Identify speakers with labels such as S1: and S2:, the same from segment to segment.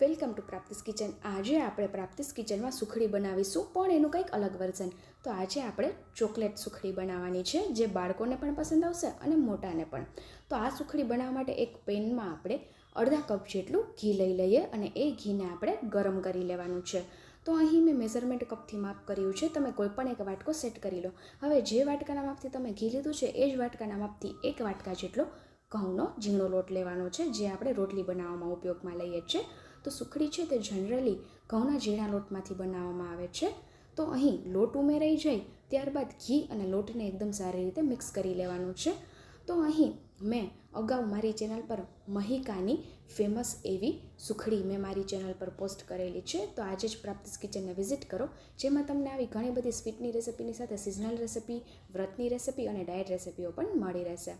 S1: Welcome to પ્રાપ્તિસ kitchen. આજે આપણે પ્રાપ્તિસ કિચનમાં સુખડી બનાવીશું, પણ એનું કંઈક અલગ વર્ઝન। તો આજે આપણે ચોકલેટ સુખડી બનાવવાની છે, જે બાળકોને પણ પસંદ આવશે અને મોટાને પણ। તો આ સુખડી બનાવવા માટે એક પેનમાં આપણે અડધા કપ જેટલું ઘી લઈ લઈએ અને એ ઘીને આપણે ગરમ કરી લેવાનું છે। તો અહીં મેં મેઝરમેન્ટ કપથી માપ કર્યું છે, તમે કોઈપણ એક વાટકો સેટ કરી લો। હવે જે વાટકાના માપથી તમે ઘી લીધું છે એ જ વાટકાના માપથી એક વાટકા જેટલો ઘઉંનો ઝીણો લોટ લેવાનો છે, જે આપણે રોટલી બનાવવામાં ઉપયોગમાં લઈએ છીએ। તો સુખડી છે તે જનરલી ઘઉંના ઝીણા લોટમાંથી બનાવવામાં આવે છે। તો અહીં લોટ ઉમેરાઈ જાય ત્યારબાદ ઘી અને લોટને એકદમ સારી રીતે મિક્સ કરી લેવાનું છે। તો અહીં મેં અગાઉ મારી ચેનલ પર મહિકાની ફેમસ એવી સુખડી મેં મારી ચેનલ પર પોસ્ટ કરેલી છે, તો આજે જ પ્રાપ્તિસ કિચનને વિઝિટ કરો, જેમાં તમને આવી ઘણી બધી સ્વીટની રેસિપીની સાથે સિઝનલ રેસિપી, વ્રતની રેસિપી અને ડાયટ રેસિપીઓ પણ મળી રહેશે।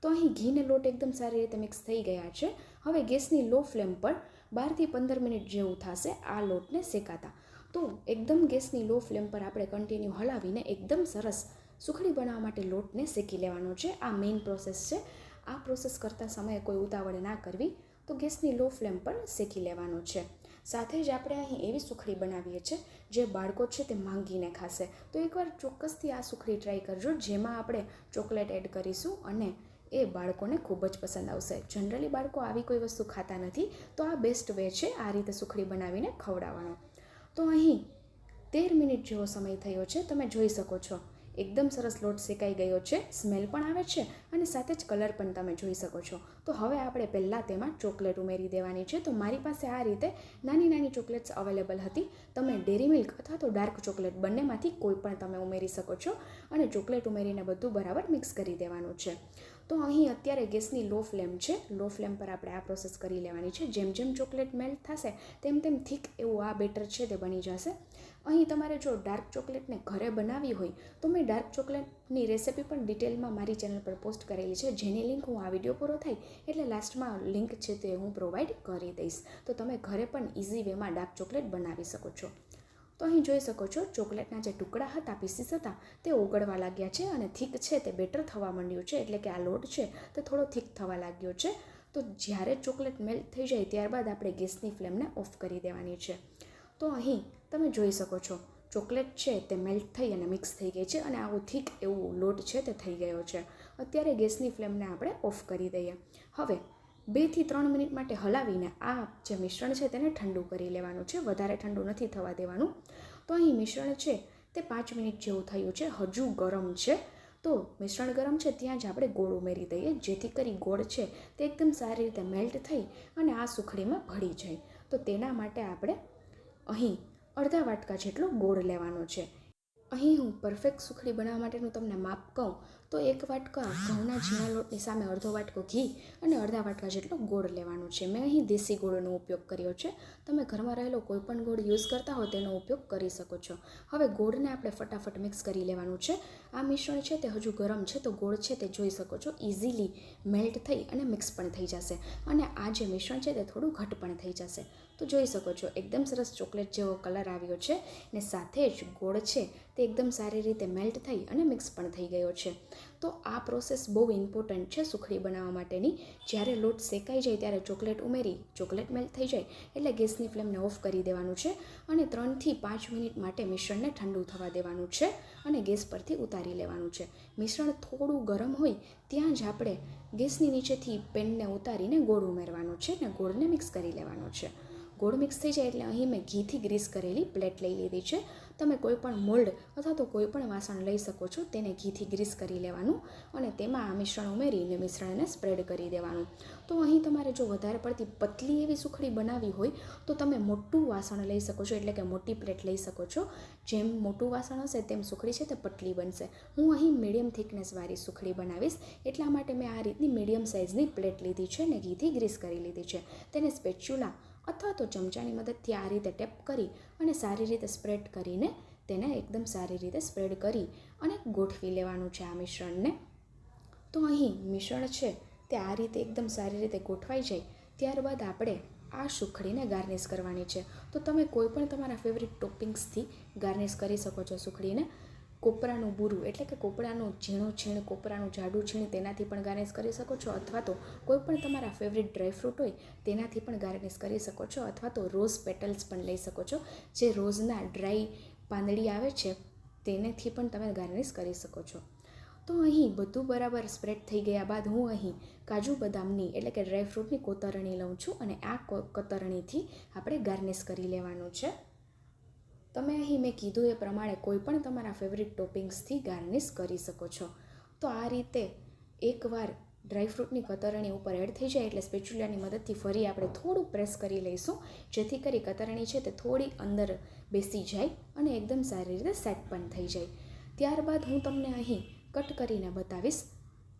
S1: તો અહીં ઘીને લોટ એકદમ સારી રીતે મિક્સ થઈ ગયા છે। હવે ગેસની લો ફ્લેમ પર 12 થી 15 મિનિટ જેવું થશે આ લોટને શેકાતા। તો એકદમ ગેસની લો ફ્લેમ પર આપણે કન્ટિન્યુ હલાવીને એકદમ સરસ સુખડી બનાવવા માટે લોટને શેકી લેવાનો છે। આ મેઇન પ્રોસેસ છે। આ પ્રોસેસ કરતા સમયે કોઈ ઉતાવળ ના કરવી, તો ગેસની લો ફ્લેમ પર શેકી લેવાનો છે। સાથે જ આપણે અહીં એવી સુખડી બનાવીએ છીએ જે બાળકો છે તે માંગીને ખાશે। તો એકવાર ચોક્કસથી આ સુખડી ટ્રાય કરજો, જેમાં આપણે ચોકલેટ એડ કરીશું અને એ બાળકોને ખૂબ જ પસંદ આવશે। જનરલી બાળકો આવી કોઈ વસ્તુ ખાતા નથી, તો આ બેસ્ટ વે છે આ રીતે સુખડી બનાવીને ખવડાવવાનો। તો અહીં 13 મિનિટ જેવો સમય થયો છે, તમે જોઈ શકો છો એકદમ સરસ લોટ શેકાઈ ગયો છે, સ્મેલ પણ આવે છે અને સાથે જ કલર પણ તમે જોઈ શકો છો। તો હવે આપણે પહેલાં તેમાં ચોકલેટ ઉમેરી દેવાની છે। તો મારી પાસે આ રીતે નાની નાની ચોકલેટ્સ અવેલેબલ હતી, તમે ડેરી મિલ્ક અથવા તો ડાર્ક ચોકલેટ બંનેમાંથી કોઈ પણ તમે ઉમેરી શકો છો અને ચોકલેટ ઉમેરીને બધું બરાબર મિક્સ કરી દેવાનું છે। તો અહીં અત્યારે ગેસની લો ફ્લેમ છે, લો ફ્લેમ પર આપણે આ પ્રોસેસ કરી લેવાની છે। જેમ જેમ ચોકલેટ મેલ્ટ થશે તેમ તેમ થીક એવું આ બેટર છે તે બની જશે। અહીં તમારે જો ડાર્ક ચોકલેટને ઘરે બનાવવી હોય તો મેં ડાર્ક ચોકલેટની રેસિપી પણ ડિટેલમાં મારી ચેનલ પર પોસ્ટ કરેલી છે, જેની લિંક હું આ વિડીયો પૂરો થાય એટલે લાસ્ટમાં લિંક છે તે હું પ્રોવાઈડ કરી દઈશ। તો તમે ઘરે પણ ઇઝી વેમાં ડાર્ક ચોકલેટ બનાવી શકો છો। તો અહીં જોઈ શકો છો ચોકલેટના જે ટુકડા હતા, પીસીસ હતા, તે ઓગળવા લાગ્યા છે અને થીક છે તે બેટર થવા માંડ્યું છે, એટલે કે આ લોટ છે તે થોડો થીક થવા લાગ્યો છે। તો જ્યારે ચોકલેટ મેલ્ટ થઈ જાય ત્યારબાદ આપણે ગેસની ફ્લેમને ઓફ કરી દેવાની છે। તો અહીં તમે જોઈ શકો છો ચોકલેટ છે તે મેલ્ટ થઈ અને મિક્સ થઈ ગઈ છે અને આવું થીક એવું લોટ છે તે થઈ ગયો છે। અત્યારે ગેસની ફ્લેમને આપણે ઓફ કરી દઈએ। હવે 2 થી 3 મિનિટ માટે હલાવીને આ જે મિશ્રણ છે તેને ઠંડુ કરી લેવાનું છે, વધારે ઠંડુ નથી થવા દેવાનું। તો અહીં મિશ્રણ છે તે 5 મિનિટ જેવું થયું છે, હજુ ગરમ છે। તો મિશ્રણ ગરમ છે ત્યાં જ આપણે ગોળ ઉમેરી દઈએ, જેથી કરી ગોળ છે તે એકદમ સારી રીતે મેલ્ટ થઈ અને આ સુખડીમાં ભળી જાય। તો તેના માટે આપણે અહીં અડધા વાટકા જેટલો ગોળ લેવાનો છે। અહીં હું પરફેક્ટ સુખડી બનાવવા માટેનું તમને માપ કહું તો એક વાટકા ઘઉંના ઝીણા લોટની સામે અડધો વાટકો ઘી અને અડધા વાટકા જેટલો ગોળ લેવાનો છે। મેં અહીં દેશી ગોળનો ઉપયોગ કર્યો છે, તમે ઘરમાં રહેલો કોઈ પણ ગોળ યુઝ કરતા હો તેનો ઉપયોગ કરી શકો છો। હવે ગોળને આપણે ફટાફટ મિક્સ કરી લેવાનું છે। આ મિશ્રણ છે તે હજુ ગરમ છે, તો ગોળ છે તે જોઈ શકો છો ઇઝીલી મેલ્ટ થઈ અને મિક્સ પણ થઈ જશે અને આ જે મિશ્રણ છે તે થોડું ઘટ પણ થઈ જશે। તો જોઈ શકો છો એકદમ સરસ ચોકલેટ જેવો કલર આવ્યો છે ને સાથે જ ગોળ છે તે એકદમ સારી રીતે મેલ્ટ થઈ અને મિક્સ પણ થઈ ગયો છે। તો આ પ્રોસેસ બહુ ઇમ્પોર્ટન્ટ છે સુખડી બનાવવા માટેની। જ્યારે લોટ શેકાઈ જાય ત્યારે ચોકલેટ ઉમેરી ચોકલેટ મેલ્ટ થઈ જાય એટલે ગેસની ફ્લેમને ઓફ કરી દેવાનું છે અને 3 થી 5 મિનિટ માટે મિશ્રણને ઠંડુ થવા દેવાનું છે અને ગેસ પરથી ઉતારી લેવાનું છે। મિશ્રણ થોડું ગરમ હોય ત્યાં જ આપણે ગેસની નીચેથી પેનને ઉતારીને ગોળ ઉમેરવાનો છે ને ગોળને મિક્સ કરી લેવાનો છે। ગોળ મિક્સ થઈ જાય એટલે અહીં મેં ઘીથી ગ્રીસ કરેલી પ્લેટ લઈ લીધી છે। તમે કોઈ પણ મોલ્ડ અથવા તો કોઈ પણ વાસણ લઈ શકો છો, તેને ઘીથી ગ્રીસ કરી લેવાનું અને તેમાં આ મિશ્રણ ઉમેરીને મિશ્રણને સ્પ્રેડ કરી દેવાનું। તો અહીં તમારે જો વધારે પડતી પતલી એવી સુખડી બનાવવી હોય તો તમે મોટું વાસણ લઈ શકો છો, એટલે કે મોટી પ્લેટ લઈ શકો છો। જેમ મોટું વાસણ હશે તેમ સુખડી છે તે પતલી બનશે। હું અહીં મીડિયમ થિકનેસવાળી સુખડી બનાવીશ, એટલા માટે મેં આ રીતની મીડિયમ સાઇઝની પ્લેટ લીધી છે ને ઘીથી ગ્રીસ કરી લીધી છે। તેને સ્પેચ્યુલા અથવા તો ચમચાની મદદથી આ રીતે ટેપ કરી અને સારી રીતે સ્પ્રેડ કરીને તેને એકદમ સારી રીતે સ્પ્રેડ કરી અને ગોઠવી લેવાનું છે આ મિશ્રણને। તો અહીં મિશ્રણ છે તે આ રીતે એકદમ સારી રીતે ગોઠવાઈ જાય ત્યારબાદ આપણે આ સુખડીને ગાર્નિશ કરવાની છે। તો તમે કોઈ પણ તમારા ફેવરિટ ટોપિંગ્સથી ગાર્નિશ કરી શકો છો સુખડીને। કોપરાનું બૂરું એટલે કે કોપરાનું ઝીણું છીણ, કોપરાનું જાડું છીણ તેનાથી પણ ગાર્નિશ કરી શકો છો, અથવા તો કોઈ પણ તમારા ફેવરિટ ડ્રાયફ્રૂટ હોય તેનાથી પણ ગાર્નિશ કરી શકો છો, અથવા તો રોઝ પેટલ્સ પણ લઈ શકો છો. જે રોઝના ડ્રાય પાંદડી આવે છે તેનાથી પણ તમે ગાર્નિશ કરી શકો છો. તો અહીં બધું બરાબર સ્પ્રેડ થઈ ગયા બાદ હું અહીં કાજુ બદામની એટલે કે ડ્રાયફ્રૂટની કોતરણી લઉં છું અને આ કોતરણીથી આપણે ગાર્નિશ કરી લેવાનું છે. તમે અહીં મેં કીધું એ પ્રમાણે કોઈ પણ તમારા ફેવરિટ ટોપિંગ્સથી ગાર્નિશ કરી શકો છો. તો આ રીતે એકવાર ડ્રાયફ્રૂટની કતરણી ઉપર એડ થઈ જાય એટલે સ્પેચ્યુલાની મદદથી ફરી આપણે થોડું પ્રેસ કરી લઈશું, જેથી કરી કતરણી છે તે થોડી અંદર બેસી જાય અને એકદમ સારી રીતે સેટ પણ થઈ જાય. ત્યારબાદ હું તમને અહીં કટ કરીને બતાવીશ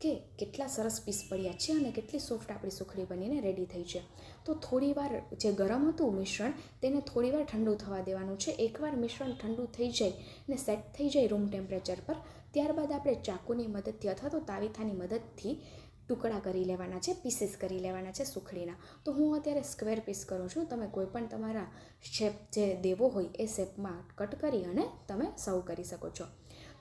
S1: કે કેટલા સરસ પીસ પડ્યા છે અને કેટલી સોફ્ટ આપણી સુખડી બનીને રેડી થઈ છે. તો થોડીવાર જે ગરમ હતું મિશ્રણ તેને થોડીવાર ઠંડુ થવા દેવાનું છે. એકવાર મિશ્રણ ઠંડુ થઈ જાય અને સેટ થઈ જાય રૂમ ટેમ્પરેચર પર, ત્યારબાદ આપણે ચાકુની મદદથી અથવા તો તાવીથાની મદદથી ટુકડા કરી લેવાના છે, પીસીસ કરી લેવાના છે સુખડીના. તો હું અત્યારે સ્ક્વેર પીસ કરું છું. તમે કોઈ પણ તમારા શેપ જે દેવો હોય એ શેપમાં કટ કરી અને તમે સર્વ કરી શકો છો.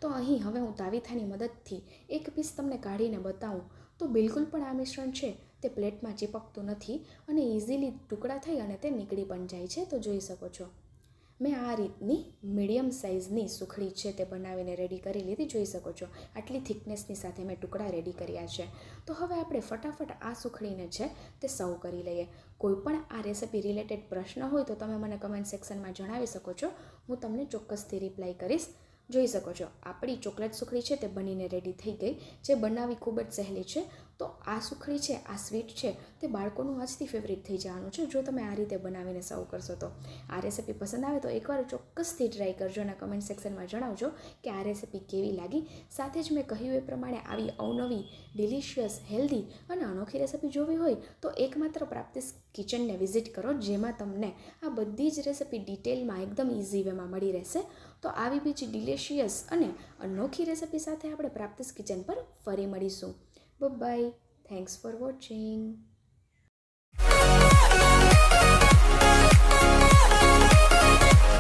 S1: તો અહીં હવે હું તાવીથાની મદદથી એક પીસ તમને કાઢીને બતાવું તો બિલકુલ પણ આ મિશ્રણ છે તે પ્લેટમાં ચીપકતું નથી અને ઇઝીલી ટુકડા થઈ અને તે નીકળી પણ જાય છે. તો જોઈ શકો છો મેં આ રીતની મીડિયમ સાઇઝની સુખડી છે તે બનાવીને રેડી કરી લીધી. જોઈ શકો છો આટલી થિકનેસની સાથે મેં ટુકડા રેડી કર્યા છે. તો હવે આપણે ફટાફટ આ સુખડીને છે તે સર્વ કરી લઈએ. કોઈ પણ આ રેસિપી રિલેટેડ પ્રશ્ન હોય તો તમે મને કમેન્ટ સેક્શનમાં જણાવી શકો છો, હું તમને ચોક્કસથી રિપ્લાય કરીશ. જોઈ શકો છો આપણી ચોકલેટ સુખડી છે તે બનીને રેડી થઈ ગઈ, જે બનાવવી ખૂબ જ સહેલી છે. તો આ સુખડી છે, આ સ્વીટ છે તે બાળકોનું આજથી ફેવરિટ થઈ જવાનું છે જો તમે આ રીતે બનાવીને સર્વ કરશો તો. આ રેસિપી પસંદ આવે તો એકવાર ચોક્કસથી ટ્રાય કરજો અને કમેન્ટ સેક્શનમાં જણાવજો કે આ રેસિપી કેવી લાગી. સાથે જ મેં કહ્યું એ પ્રમાણે આવી અવનવી ડિલિશિયસ, હેલ્ધી અને અનોખી રેસિપી જોવી હોય તો એકમાત્ર પ્રાપ્તિસ કિચનને વિઝિટ કરો, જેમાં તમને આ બધી જ રેસિપી ડિટેલમાં એકદમ ઇઝી વેમાં મળી રહેશે. તો આવી બીજી ડિલિશિયસ અને અનોખી રેસિપી સાથે આપણે પ્રાપ્તિસ કિચન પર ફરી મળીશું. બાય. Thanks for watching.